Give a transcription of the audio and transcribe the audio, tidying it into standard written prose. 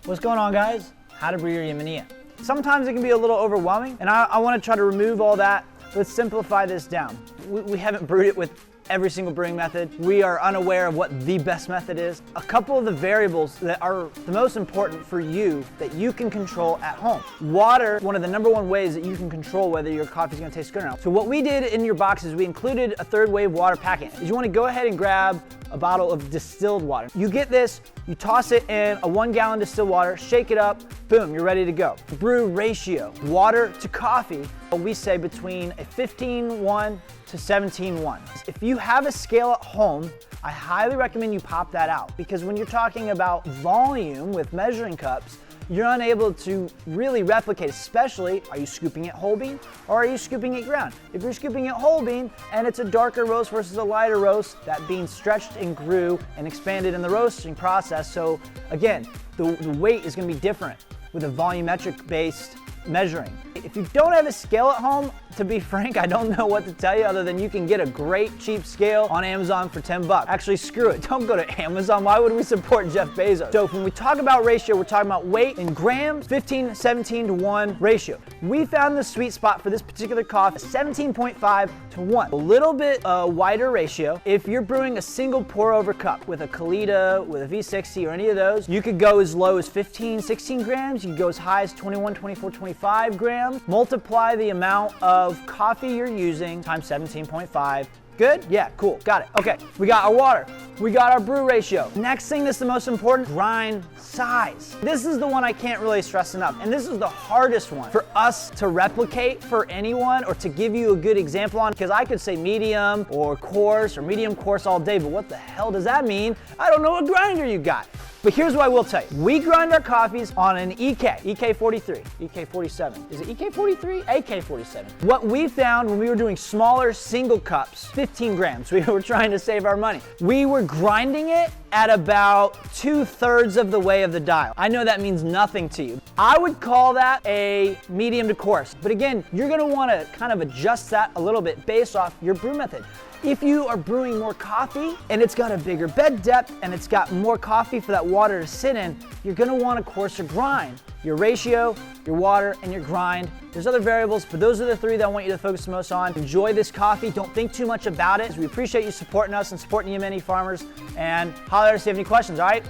What's going on, guys? How to brew your Yemenia. Sometimes it can be a little overwhelming, and I want to try to remove all that. Let's simplify this down. We haven't brewed it with every single brewing method. We are unaware of what the best method is. A couple of the variables that are the most important for you that you can control at home. Water, one of the #1 ways that you can control whether your coffee is going to taste good or not. So what we did in your box is we included a 3rd wave water packet. Is you want to go ahead and grab a bottle of distilled water. You get this, you toss it in a 1 gallon distilled water, shake it up, boom, you're ready to go. Brew ratio, water to coffee, we say between a 15:1 to 17:1. If you have a scale at home, I highly recommend you pop that out, because when you're talking about volume with measuring cups, you're unable to really replicate, especially, are you scooping it whole bean or are you scooping it ground? If you're scooping it whole bean and it's a darker roast versus a lighter roast, that bean stretched and grew and expanded in the roasting process. So again, the weight is going to be different with a volumetric based measuring. If you don't have a scale at home, to be frank, I don't know what to tell you other than you can get a great cheap scale on Amazon for $10. Actually, screw it, don't go to Amazon. Why would we support Jeff Bezos? So when we talk about ratio, we're talking about weight in grams, 15, 17 to 1 ratio. We found the sweet spot for this particular coffee, 17.5 to 1. A little bit wider ratio. If you're brewing a single pour over cup with a Kalita, with a V60 or any of those, you could go as low as 15, 16 grams. You could go as high as 21, 24, 25 grams. Multiply the amount of coffee you're using times 17.5. Good? Yeah, cool, got it. Okay, we got our water, we got our brew ratio. Next thing that's the most important, grind size. This is the one I can't really stress enough, and this is the hardest one for us to replicate for anyone or to give you a good example on, because I could say medium or coarse or medium coarse all day, but what the hell does that mean? I don't know what grinder you got. But here's what I will tell you. We grind our coffees on an EK43, EK47. Is it EK43? AK47. What we found when we were doing smaller single cups, 15 grams, we were trying to save our money. We were grinding it at about 2/3 of the way of the dial. I know that means nothing to you. I would call that a medium to coarse. But again, you're gonna wanna kind of adjust that a little bit based off your brew method. If you are brewing more coffee and it's got a bigger bed depth and it's got more coffee for that water to sit in, you're gonna want a coarser grind. Your ratio, your water, and your grind. There's other variables, but those are the 3 that I want you to focus the most on. Enjoy this coffee. Don't think too much about it. We appreciate you supporting us and supporting Yemeni farmers. And holler at us if you have any questions, all right?